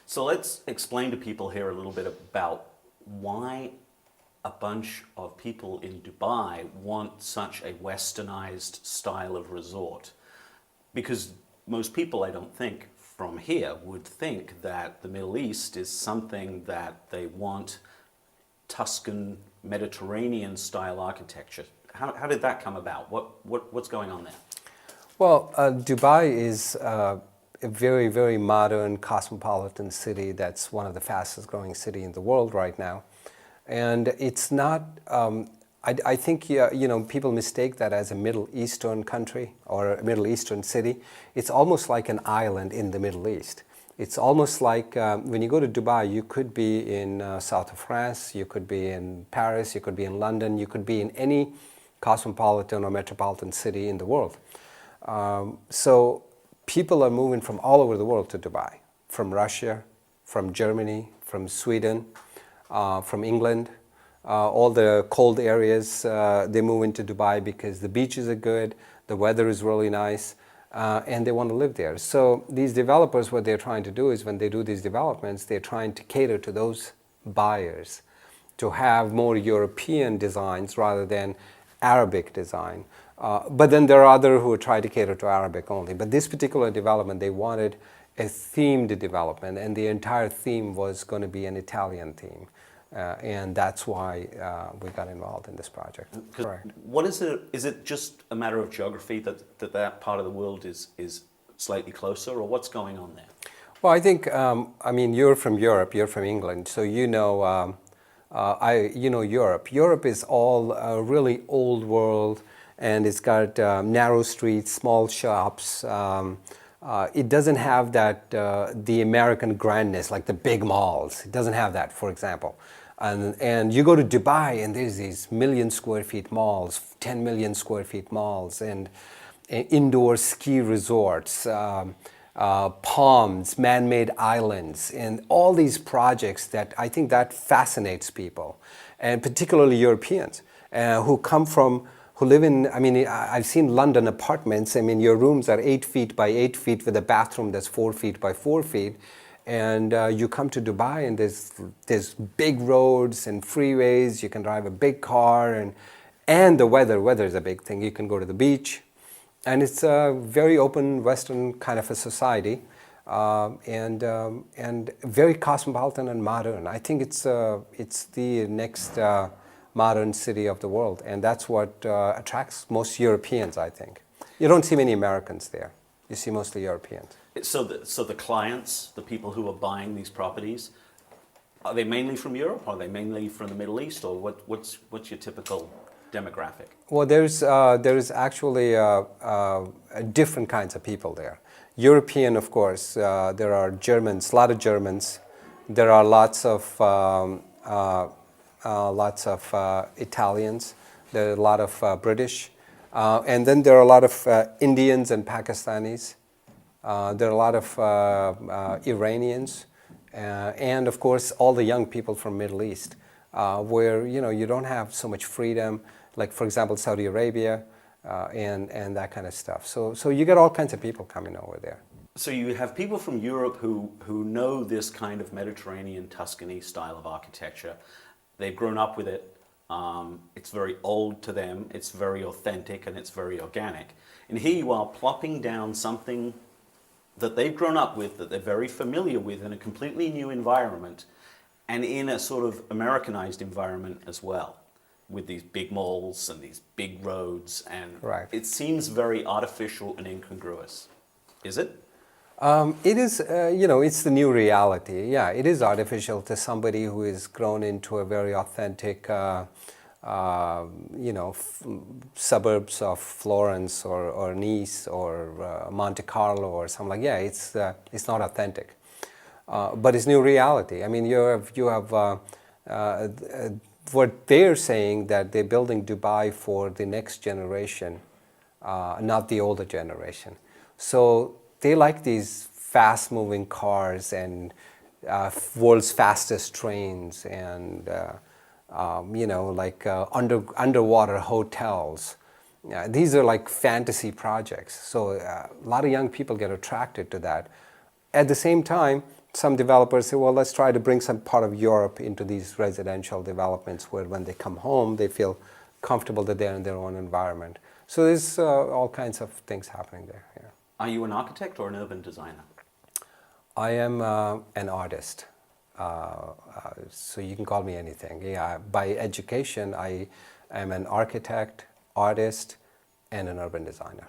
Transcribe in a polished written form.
So let's explain to people here a little bit about why a bunch of people in Dubai want such a westernized style of resort. Because most people, I don't think, from here would think that the Middle East is something that they want Tuscan Mediterranean style architecture. How did that come about? What's going on there? Well, Dubai is a very, very modern, cosmopolitan city that's one of the fastest growing city in the world right now. And it's not, I think, people mistake that as a Middle Eastern country or a Middle Eastern city. It's almost like an island in the Middle East. It's almost like when you go to Dubai, you could be in south of France, you could be in Paris, you could be in London, you could be in any cosmopolitan or metropolitan city in the world. So people are moving from all over the world to Dubai, from Russia, from Germany, from Sweden, from England, all the cold areas, they move into Dubai because the beaches are good, the weather is really nice, and they want to live there. So these developers, what they're trying to do is when they do these developments, they're trying to cater to those buyers to have more European designs rather than Arabic design. But then there are others who try to cater to Arabic only. But this particular development, they wanted a themed development, and the entire theme was going to be an Italian theme. And that's why we got involved in this project. Correct. What is it? Is it just a matter of geography that part of the world is slightly closer, or what's going on there? Well, I think, you're from Europe, you're from England, so you know Europe. Europe is all really old world, and it's got narrow streets, small shops. It doesn't have that the American grandness like the big malls. It doesn't have that, for example. And you go to Dubai and there's these million square feet malls, 10 million square feet malls, and indoor ski resorts, palms, man-made islands, and all these projects that I think that fascinates people, and particularly Europeans who live in, I've seen London apartments. Your rooms are 8 feet by 8 feet with a bathroom that's 4 feet by 4 feet. And you come to Dubai and there's big roads and freeways. You can drive a big car, and the weather is a big thing. You can go to the beach, and it's a very open Western kind of a society, and very cosmopolitan and modern. I think it's the next modern city of the world, and that's what attracts most Europeans, I think. You don't see many Americans there. You see mostly Europeans. So the clients, the people who are buying these properties, are they mainly from Europe? Are they mainly from the Middle East? Or what's your typical demographic? Well, there's actually different kinds of people there. European, of course. There are Germans, a lot of Germans. There are lots of Italians. There are a lot of British. And then there are a lot of Indians and Pakistanis. There are a lot of Iranians, and of course all the young people from Middle East, where you don't have so much freedom, like for example Saudi Arabia, and that kind of stuff. So you get all kinds of people coming over there. So you have people from Europe who know this kind of Mediterranean Tuscany style of architecture. They've grown up with it. It's very old to them. It's very authentic, and it's very organic. And here you are plopping down something that they've grown up with, that they're very familiar with, in a completely new environment, and in a sort of Americanized environment as well, with these big malls and these big roads, and right. It seems very artificial and incongruous. Is it? It is, it's the new reality. Yeah, it is artificial to somebody who is grown into a very authentic, suburbs of Florence or Nice or Monte Carlo or something like. Yeah, it's not authentic, but it's new reality. You have what they're saying, that they're building Dubai for the next generation, not the older generation. So they like these fast-moving cars and world's fastest trains and underwater hotels. These are like fantasy projects. So a lot of young people get attracted to that. At the same time, some developers say, well, let's try to bring some part of Europe into these residential developments where when they come home, they feel comfortable that they're in their own environment. So there's all kinds of things happening there. Yeah. Are you an architect or an urban designer? I am an artist. So you can call me anything. Yeah, by education, I am an architect, artist, and an urban designer.